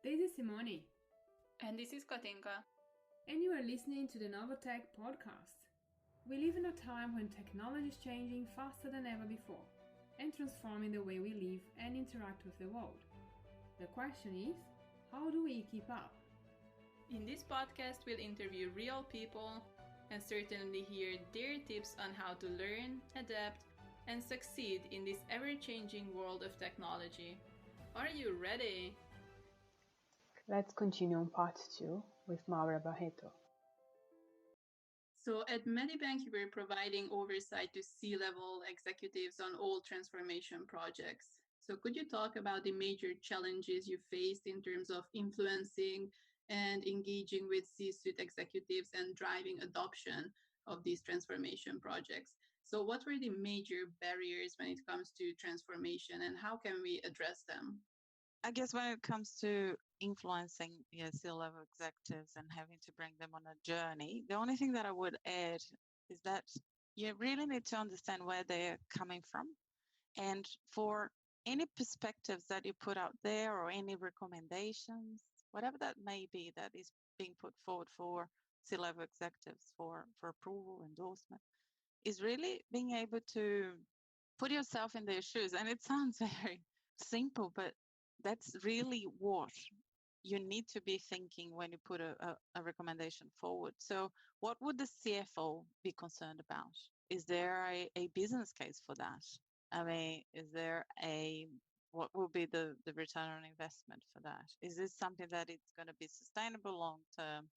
This is Simone, And this is Katinka. and you are listening to the Novotech podcast. We live in a time when technology is changing faster than ever before and transforming the way we live and interact with the world. The question is, how do we keep up? In this podcast, we'll interview real people and certainly hear their tips on how to learn, adapt, and succeed in this ever-changing world of technology. Are you ready? Let's continue on part 2 with Maura Barreto. So at Medibank, you were providing oversight to C-level executives on all transformation projects. So could you talk about the major challenges you faced in terms of influencing and engaging with C-suite executives and driving adoption of these transformation projects? So what were the major barriers when it comes to transformation and how can we address them? I guess when it comes to influencing C-level executives and having to bring them on a journey, the only thing that I would add is that you really need to understand where they're coming from. And for any perspectives that you put out there or any recommendations, whatever that may be that is being put forward for C-level executives for approval, endorsement, is really being able to put yourself in their shoes. And it sounds very simple, but that's really what you need to be thinking when you put a recommendation forward. So what would the CFO be concerned about? Is there a business case for that? I mean, is there what will be the return on investment for that? Is this something that it's going to be sustainable long term?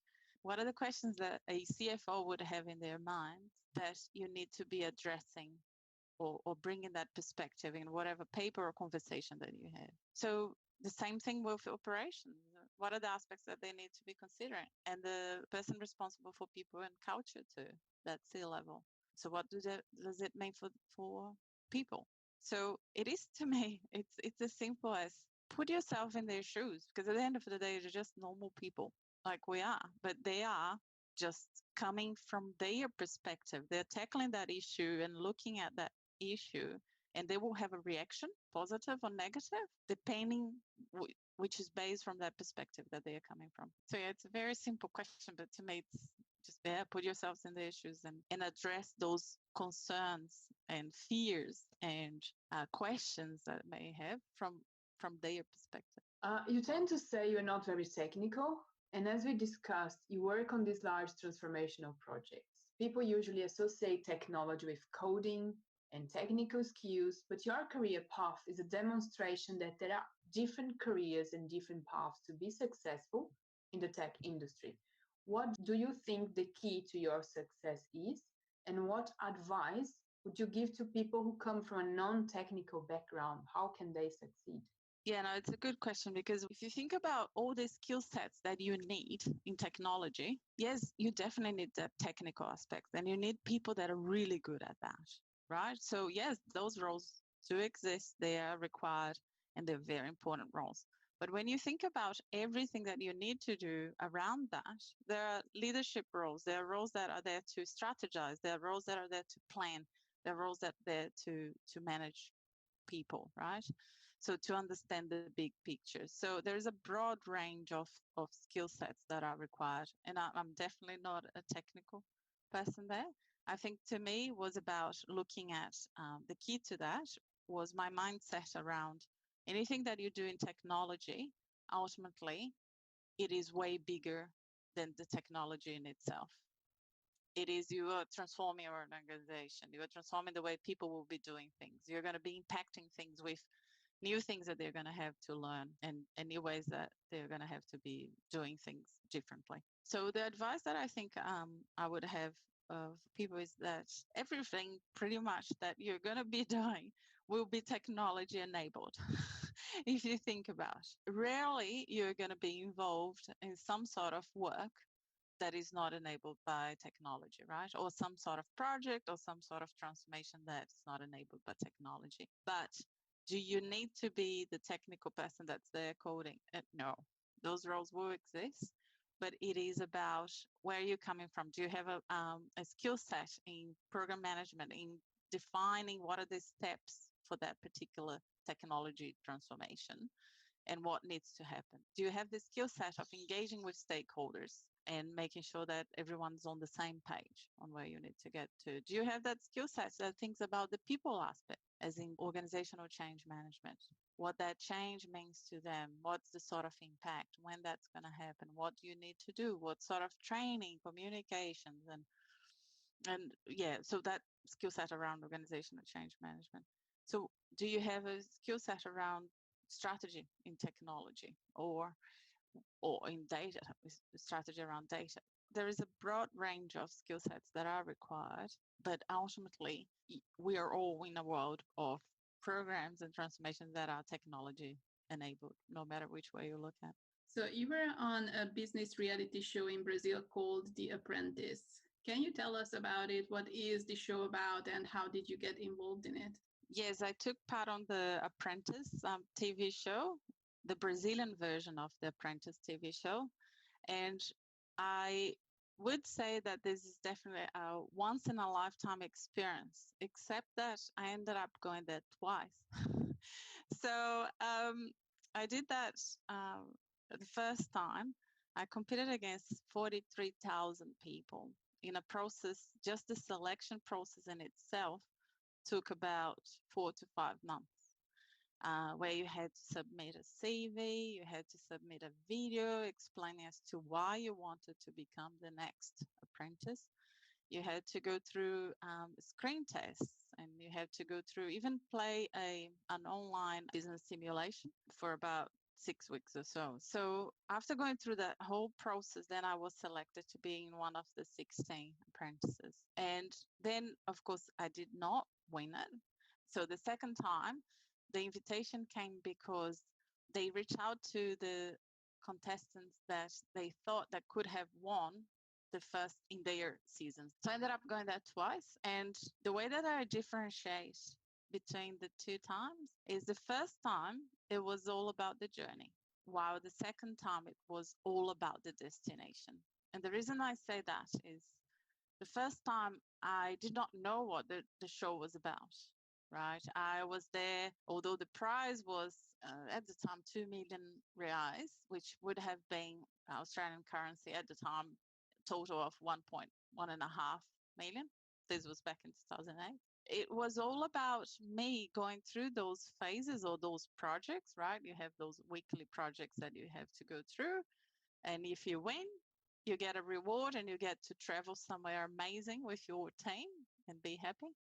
What are the questions that a CFO would have in their mind that you need to be addressing or bringing that perspective in whatever paper or conversation that you had? So the same thing with operations. What are the aspects that they need to be considering? And the person responsible for people and culture too, that C-level. So what does it mean for people? So it is, to me, it's as simple as put yourself in their shoes, because at the end of the day, they're just normal people like we are, but they are just coming from their perspective. They're tackling that issue and looking at that issue, and they will have a reaction, positive or negative, depending which is based from that perspective that they are coming from. So yeah, it's a very simple question, but to me, it's just put yourselves in the issues and address those concerns and fears and questions that may have from their perspective. You tend to say you're not very technical, and as we discussed, you work on these large transformational projects. People usually associate technology with coding and technical skills, but your career path is a demonstration that there are different careers and different paths to be successful in the tech industry. What do you think the key to your success is, and what advice would you give to people who come from a non-technical background? How can they succeed? Yeah, no, it's a good question, because if you think about all the skill sets that you need in technology, yes, you definitely need that technical aspect, and you need people that are really good at that, right? So yes, those roles do exist, they are required, and they're very important roles. But when you think about everything that you need to do around that, there are leadership roles, there are roles that are there to strategize, there are roles that are there to plan, there are roles that are there to manage people, right? So to understand the big picture. So there's a broad range of skill sets that are required. And I'm definitely not a technical person there. I think to me was about looking at the key to that was my mindset around anything that you do in technology, ultimately, it is way bigger than the technology in itself. It is you are transforming your organization. You are transforming the way people will be doing things. You're going to be impacting things with new things that they're going to have to learn and new ways that they're going to have to be doing things differently. So the advice that I think I would have of people is that everything pretty much that you're going to be doing will be technology enabled. If you think about it, rarely you're going to be involved in some sort of work that is not enabled by technology, right? Or some sort of project or some sort of transformation that's not enabled by technology. But do you need to be the technical person that's there coding? No, those roles will exist, but it is about where you're coming from. Do you have a skill set in program management, in defining what are the steps for that particular technology transformation? and what needs to happen? Do you have the skill set of engaging with stakeholders and making sure that everyone's on the same page on where you need to get to? Do you have that skill set that thinks about the people aspect, as in organizational change management? What that change means to them, what's the sort of impact, when that's going to happen, what do you need to do, what sort of training, communications, and yeah, so that skill set around organizational change management. So do you have a skill set around strategy in technology or in data, strategy around data? There is a broad range of skill sets that are required, but ultimately we are all in a world of programs and transformations that are technology enabled, no matter which way you look at. So you were on a business reality show in Brazil called The Apprentice. Can you tell us about it? What is the show about and how did you get involved in it? Yes, I took part on the Apprentice TV show, the Brazilian version of the Apprentice TV show. And I would say that this is definitely a once in a lifetime experience, except that I ended up going there twice. So I did that the first time. I competed against 43,000 people in a process. Just the selection process in itself took about 4 to 5 months. Where you had to submit a CV, you had to submit a video explaining as to why you wanted to become the next apprentice. You had to go through screen tests, and you had to go through, even play an online business simulation for about 6 weeks or so. So after going through that whole process, then I was selected to be in one of the 16 apprentices. And then, of course, I did not win it. So the second time, the invitation came because they reached out to the contestants that they thought that could have won the first in their seasons. So I ended up going there twice. And the way that I differentiate between the two times is the first time it was all about the journey, while the second time it was all about the destination. And the reason I say that is the first time I did not know what the show was about. Right, I was there, although the prize was at the time 2 million reais, which would have been Australian currency at the time, total of 1.1.5 million. This was back in 2008. It was all about me going through those phases or those projects, right? You have those weekly projects that you have to go through. And if you win, you get a reward and you get to travel somewhere amazing with your team and be happy.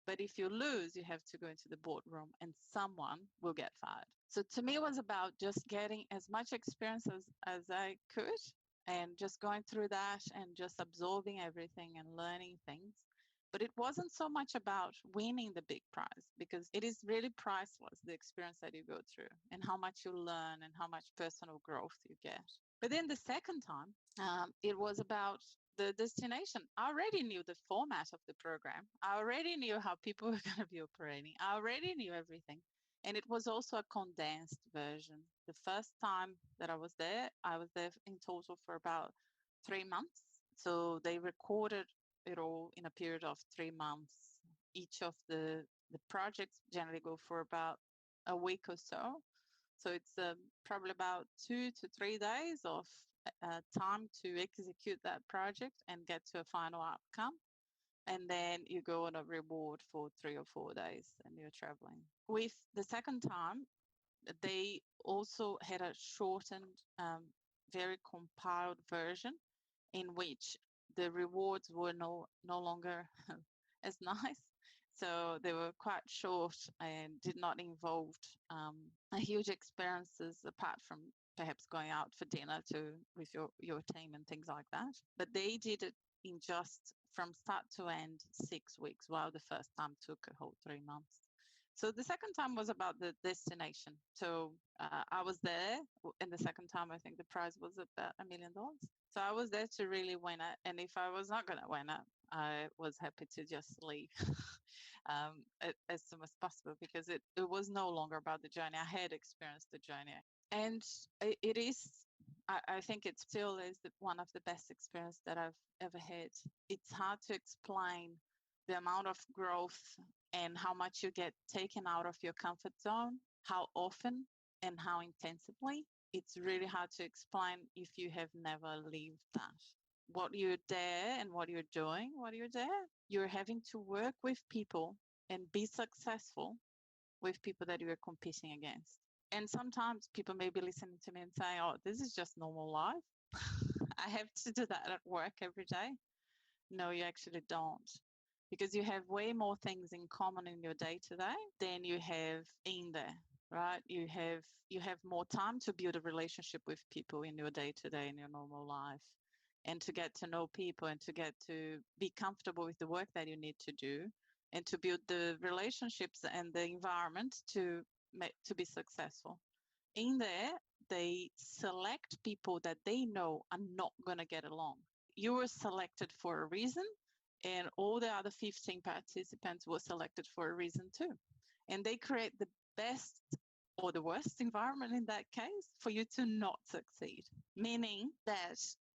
But if you lose, you have to go into the boardroom and someone will get fired. So to me, it was about just getting as much experience as I could and just going through that and just absorbing everything and learning things. But it wasn't so much about winning the big prize, because it is really priceless, the experience that you go through and how much you learn and how much personal growth you get. But then the second time, it was about the destination. I already knew the format of the program. I already knew how people were going to be operating. I already knew everything. And it was also a condensed version. The first time that I was there in total for about 3 months. So they recorded it all in a period of 3 months. Each of the projects generally go for about a week or so. So it's probably about 2 to 3 days of time to execute that project and get to a final outcome. And then you go on a reward for 3 or 4 days and you're traveling. With the second time, they also had a shortened, very compiled version in which the rewards were no longer as nice. So they were quite short and did not involve a huge experiences apart from perhaps going out for dinner with your team and things like that. But they did it in just from start to end 6 weeks, while the first time took a whole 3 months. So the second time was about the destination. So I was there, and the second time I think the prize was about $1 million. So I was there to really win it. And if I was not going to win it, I was happy to just leave as soon as possible, because it was no longer about the journey. I had experienced the journey. And it is, I think it still is one of the best experiences that I've ever had. It's hard to explain the amount of growth and how much you get taken out of your comfort zone, how often and how intensively, it's really hard to explain if you have never lived that. What you're there and what you're doing, what you're there, you're having to work with people and be successful with people that you're competing against. And sometimes people may be listening to me and saying, oh, this is just normal life. I have to do that at work every day. No, you actually don't. Because you have way more things in common in your day to day than you have in there, right? You have more time to build a relationship with people in your day to day, in your normal life, and to get to know people and to get to be comfortable with the work that you need to do and to build the relationships and the environment to be successful. In there, they select people that they know are not going to get along. You were selected for a reason, and all the other 15 participants were selected for a reason too. And they create the best or the worst environment in that case for you to not succeed, meaning that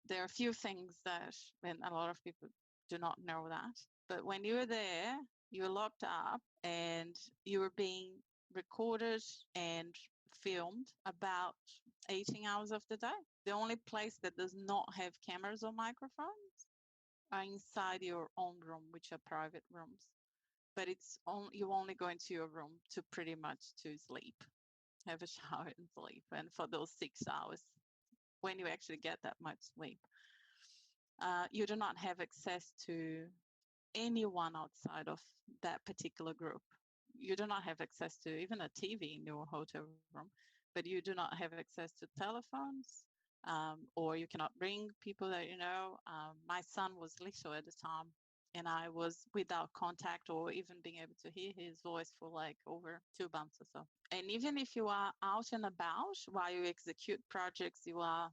there are a few things that, and a lot of people do not know that, but when you're there, you're locked up and you're being recorded and filmed about 18 hours of the day. The only place that does not have cameras or microphones are inside your own room, which are private rooms. But you only go into your room to pretty much to sleep, have a shower and sleep. And for those 6 hours, when you actually get that much sleep, you do not have access to anyone outside of that particular group. You do not have access to even a TV in your hotel room, but you do not have access to telephones, or you cannot ring people that you know. My son was little at the time, and I was without contact or even being able to hear his voice for like over 2 months or so. And even if you are out and about while you execute projects, you are,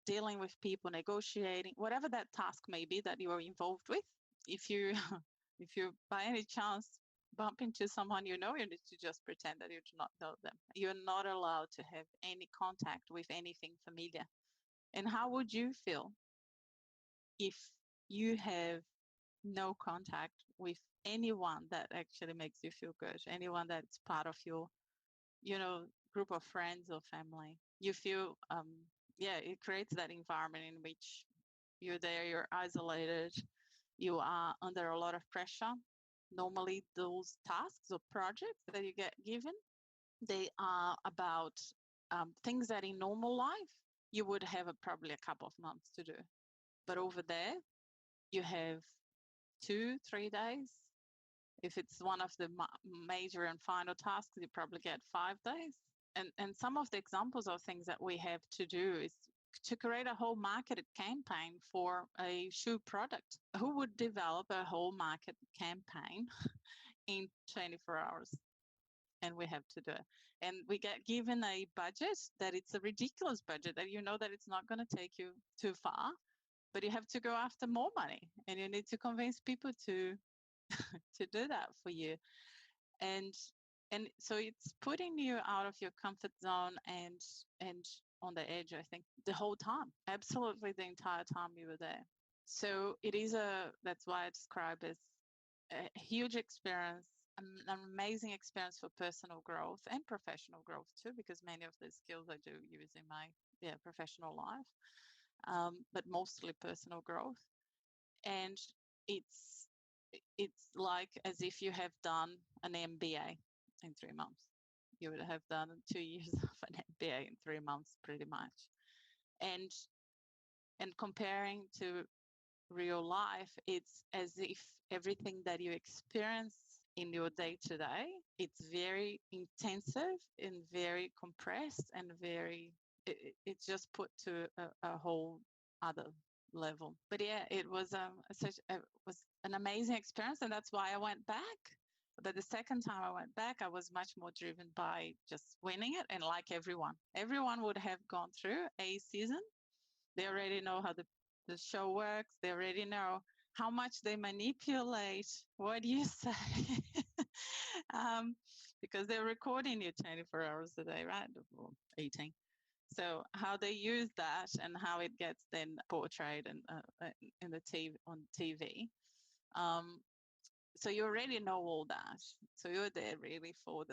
dealing with people, negotiating, whatever that task may be that you are involved with. If you if you by any chance bump into someone you know, you need to just pretend that you do not know them. You're not allowed to have any contact with anything familiar. And how would you feel if you have no contact with anyone that actually makes you feel good, anyone that's part of your, group of friends or family? You feel, it creates that environment in which you're there, you're isolated, you are under a lot of pressure. Normally, those tasks or projects that you get given, they are about things that in normal life you would have probably a couple of months to do. But over there, you have 2-3 days. If it's one of the major and final tasks, you probably get 5 days. And some of the examples of things that we have to do is to create a whole marketed campaign for a shoe product. Who would develop a whole market campaign in 24 hours? And we have to do it. And we get given a budget that it's a ridiculous budget that you know that it's not going to take you too far, but you have to go after more money and you need to convince people to to do that for you. And so it's putting you out of your comfort zone and on the edge, I think, the whole time, absolutely the entire time you were there. So that's why I describe it as a huge experience, an amazing experience for personal growth and professional growth too, because many of the skills I do use in my professional life, but mostly personal growth. And it's like as if you have done an MBA in 3 months. You would have done 2 years of an MBA in 3 months, pretty much. And comparing to real life, it's as if everything that you experience in your day-to-day, it's very intensive and very compressed and it's just put to a whole other level. But yeah, it was an amazing experience, and that's why I went back. But the second time I went back, I was much more driven by just winning it. And like everyone would have gone through a season. They already know how the show works. They already know how much they manipulate what you say. Because they're recording you 24 hours a day, right? Or 18. So how they use that and how it gets then portrayed in the on TV. So you already know all that. So you're there really for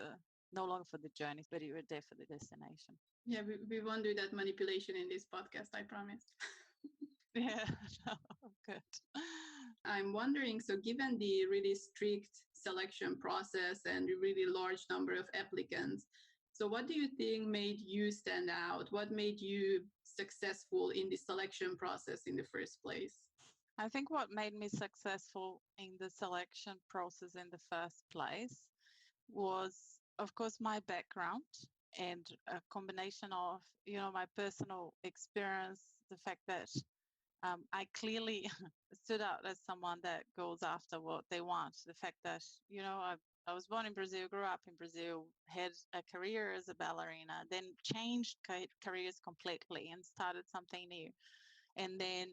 no longer for the journey, but you were there for the destination. Yeah, we won't do that manipulation in this podcast, I promise. Yeah, no, good. I'm wondering, so given the really strict selection process and the really large number of applicants, so what do you think made you stand out? What made you successful in the selection process in the first place? I think what made me successful in the selection process in the first place was, of course, my background and a combination of, my personal experience, the fact that I clearly stood out as someone that goes after what they want. The fact that, I was born in Brazil, grew up in Brazil, had a career as a ballerina, then changed careers completely and started something new. And then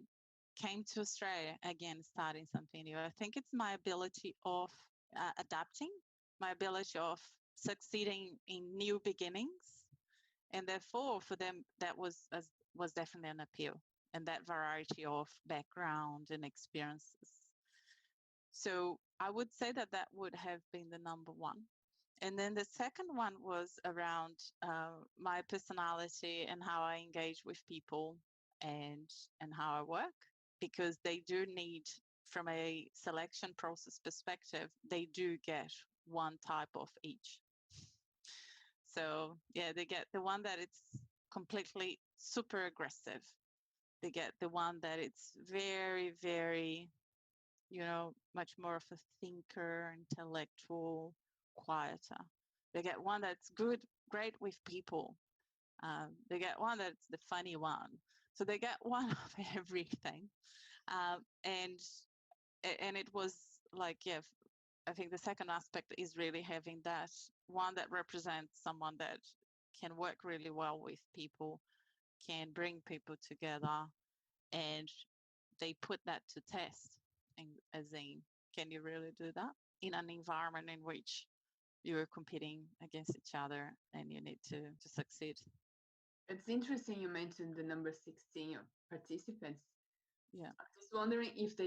came to Australia, again, starting something new. I think it's my ability of adapting, my ability of succeeding in new beginnings. And therefore, for them, that was definitely an appeal, and that variety of background and experiences. So I would say that would have been the number one. And then the second one was around my personality and how I engage with people and how I work, because they do need, from a selection process perspective, they do get one type of each. So yeah, they get the one that it's completely super aggressive. They get the one that it's very, very, much more of a thinker, intellectual, quieter. They get one that's great with people. They get one that's the funny one. So they get one of everything. And it was like, yeah, I think the second aspect is really having that one that represents someone that can work really well with people, can bring people together, and they put that to test. And as in, can you really do that in an environment in which you're competing against each other and you need to succeed? It's interesting you mentioned the number 16 participants. Yeah. I'm just wondering if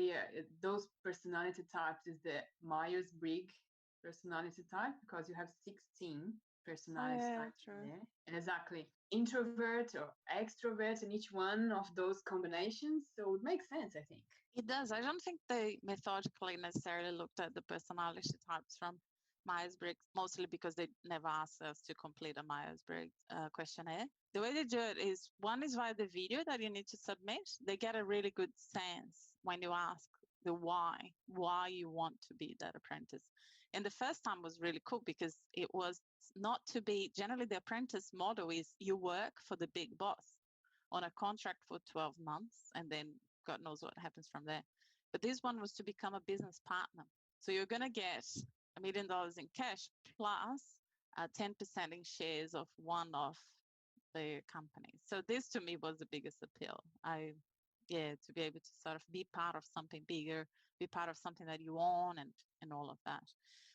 those personality types is the Myers-Briggs personality type, because you have 16 personality types there. And exactly, introvert or extrovert in each one of those combinations. So it makes sense, I think. It does. I don't think they methodically necessarily looked at the personality types from Myers-Briggs, mostly because they never asked us to complete a Myers-Briggs questionnaire. The way they do it is, one is via the video that you need to submit. They get a really good sense when you ask the why you want to be that apprentice. And the first time was really cool because it was not to be, generally the apprentice model is you work for the big boss on a contract for 12 months, and then God knows what happens from there. But this one was to become a business partner. So you're going to get $1 million in cash plus 10% in shares of one of the companies. So this to me was the biggest appeal. To be able to sort of be part of something bigger, be part of something that you own, and all of that.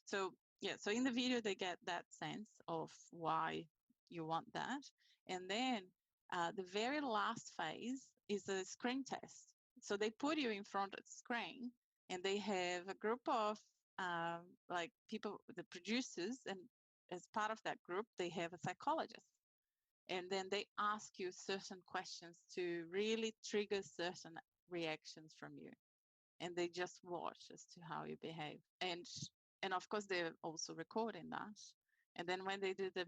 So so in the video they get that sense of why you want that. And then the very last phase is a screen test. So they put you in front of the screen, and they have a group of people, the producers, and as part of that group, they have a psychologist. And then they ask you certain questions to really trigger certain reactions from you. And they just watch as to how you behave. And of course, they're also recording that. And then when they do the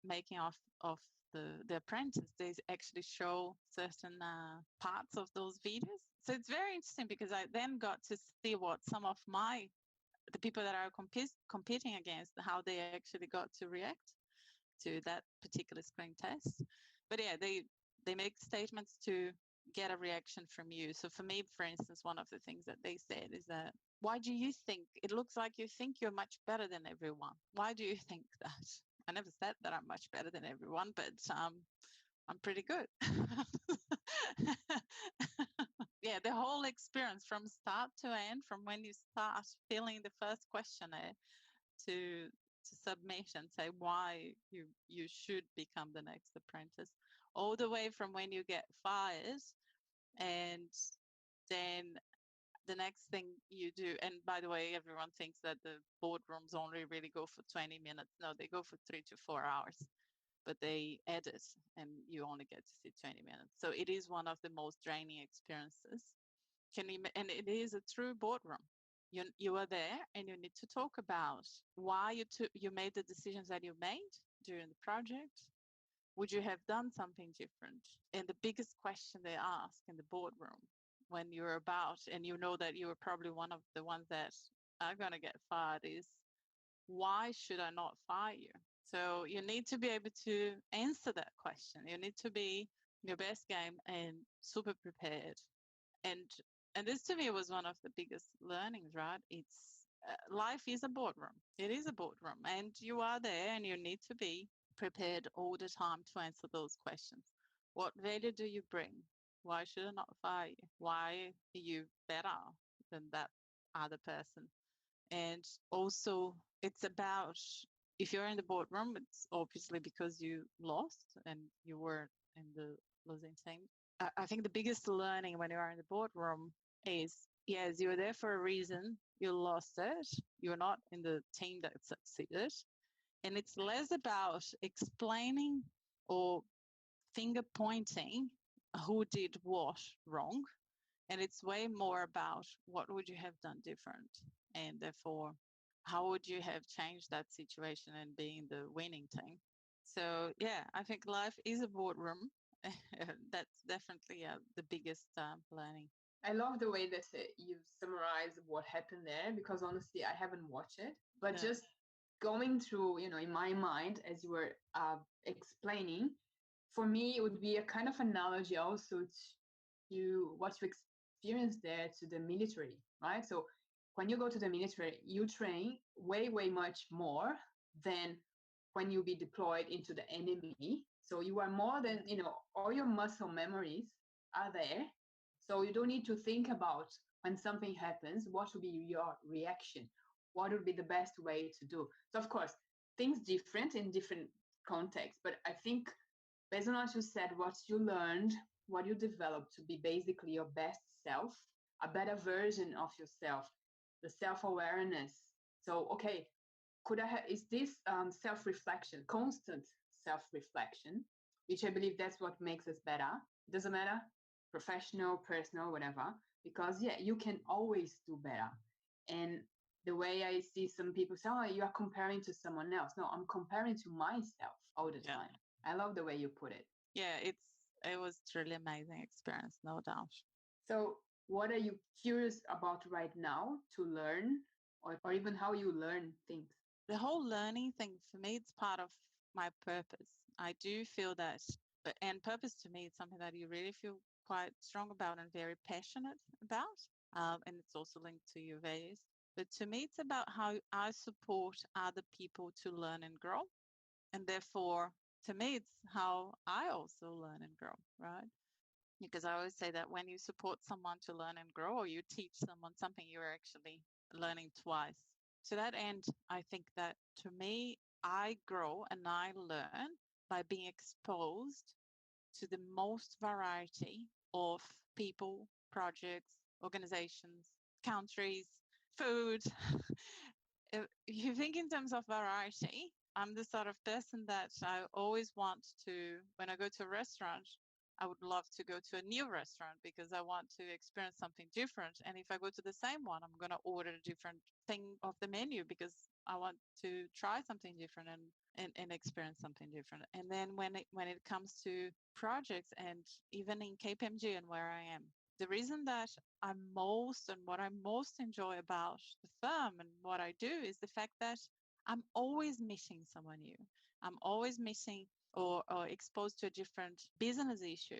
making of the Apprentice, they actually show certain parts of those videos. So it's very interesting because I then got to see what some of the people that are competing against, how they actually got to react to that particular screen test. But yeah, they make statements to get a reaction from you. So for me, for instance, one of the things that they said is that, why do you think, it looks like you think you're much better than everyone? Why do you think that? I never said that I'm much better than everyone, but I'm pretty good. Yeah, the whole experience from start to end, from when you start filling the first questionnaire to submit and say why you should become the next apprentice, all the way from when you get fired, and then the next thing you do, and by the way, everyone thinks that the boardrooms only really go for 20 minutes. No, they go for 3 to 4 hours, but they edit and you only get to see 20 minutes. So it is one of the most draining experiences. And it is a true boardroom. You are there and you need to talk about why you made the decisions that you made during the project. Would you have done something different? And the biggest question they ask in the boardroom when you're about, and you know that you are probably one of the ones that are going to get fired, is why should I not fire you? So you need to be able to answer that question. You need to be your best game and super prepared. And and this to me was one of the biggest learnings, right? It's life is a boardroom. It is a boardroom, and you are there, and you need to be prepared all the time to answer those questions. What value do you bring? Why should I not fire you? Why are you better than that other person? And also, it's about, if you're in the boardroom, it's obviously because you lost and you were in the losing team. I think the biggest learning when you are in the boardroom is, yes, you're there for a reason. You lost it. You're not in the team that succeeded. And it's less about explaining or finger pointing who did what wrong. And it's way more about what would you have done different? And therefore, how would you have changed that situation and being the winning team? So, yeah, I think life is a boardroom. That's definitely the biggest learning. I love the way that you summarize what happened there, because honestly, I haven't watched it. But just going through, in my mind as you were explaining, for me, it would be a kind of analogy also to what you experience there to the military, right? So when you go to the military, you train way, way much more than when you be deployed into the enemy. So you are more than, all your muscle memories are there. So you don't need to think about when something happens, what will be your reaction? What would be the best way to do? So of course, things different in different contexts, but I think based on what you said, what you learned, what you developed to be basically your best self, a better version of yourself, the self-awareness. So, okay, is this self-reflection, constant self-reflection, which I believe that's what makes us better. It doesn't matter, professional, personal, whatever, because yeah, you can always do better. And the way I see some people say, oh, you are comparing to someone else. No, I'm comparing to myself all the time. I love the way you put it. Yeah, it was truly amazing experience, no doubt. So what are you curious about right now to learn, or even how you learn things? The whole learning thing, for me, it's part of my purpose. I do feel that, and purpose to me is something that you really feel quite strong about and very passionate about. And it's also linked to your values. But to me, it's about how I support other people to learn and grow. And therefore, to me, it's how I also learn and grow, right? Because I always say that when you support someone to learn and grow, or you teach someone something, you're actually learning twice. To that end, I think that to me, I grow and I learn by being exposed to the most variety of people, projects, organizations, countries, food. If you think in terms of variety, I'm the sort of person that I always want to, when I go to a restaurant, I would love to go to a new restaurant because I want to experience something different. And if I go to the same one, I'm going to order a different thing of the menu because I want to try something different and experience something different. And then when it comes to projects and even in KPMG and where I am, the reason that what I most enjoy about the firm and what I do is the fact that I'm always meeting someone new. I'm always meeting or exposed to a different business issue,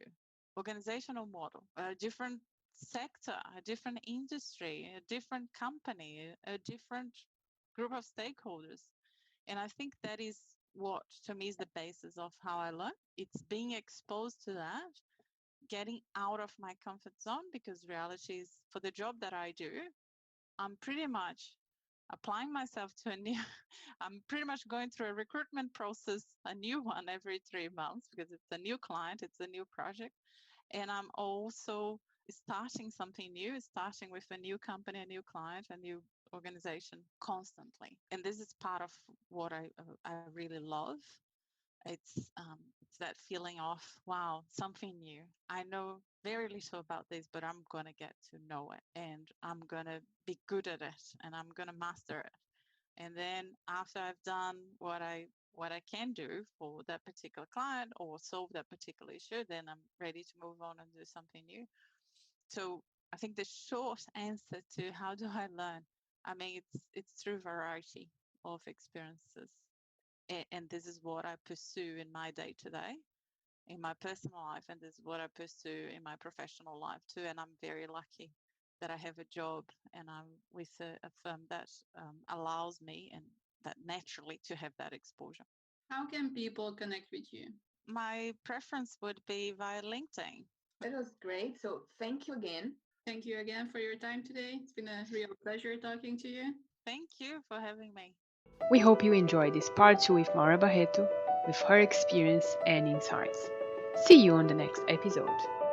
organizational model, a different sector, a different industry, a different company, a different group of stakeholders. And I think that is what, to me, is the basis of how I learn. It's being exposed to that, getting out of my comfort zone, because reality is, for the job that I do, I'm pretty much applying myself to I'm pretty much going through a recruitment process, a new one every 3 months, because it's a new client, it's a new project. And I'm also starting something new, starting with a new company, a new client, a new organization constantly. And this is part of what I really love. It's that feeling of, wow, something new. I know very little about this, but I'm going to get to know it, and I'm going to be good at it, and I'm going to master it. And then after I've done what I can do for that particular client or solve that particular issue, then I'm ready to move on and do something new. So I think the short answer to how do I learn, I mean, it's through variety of experiences. And this is what I pursue in my day-to-day, in my personal life, and this is what I pursue in my professional life too. And I'm very lucky that I have a job and I'm with a firm that allows me and that naturally to have that exposure. How can people connect with you? My preference would be via LinkedIn. That was great. So thank you again. Thank you again for your time today. It's been a real pleasure talking to you. Thank you for having me. We hope you enjoyed this part 2 with Maura Barreto, with her experience and insights. See you on the next episode.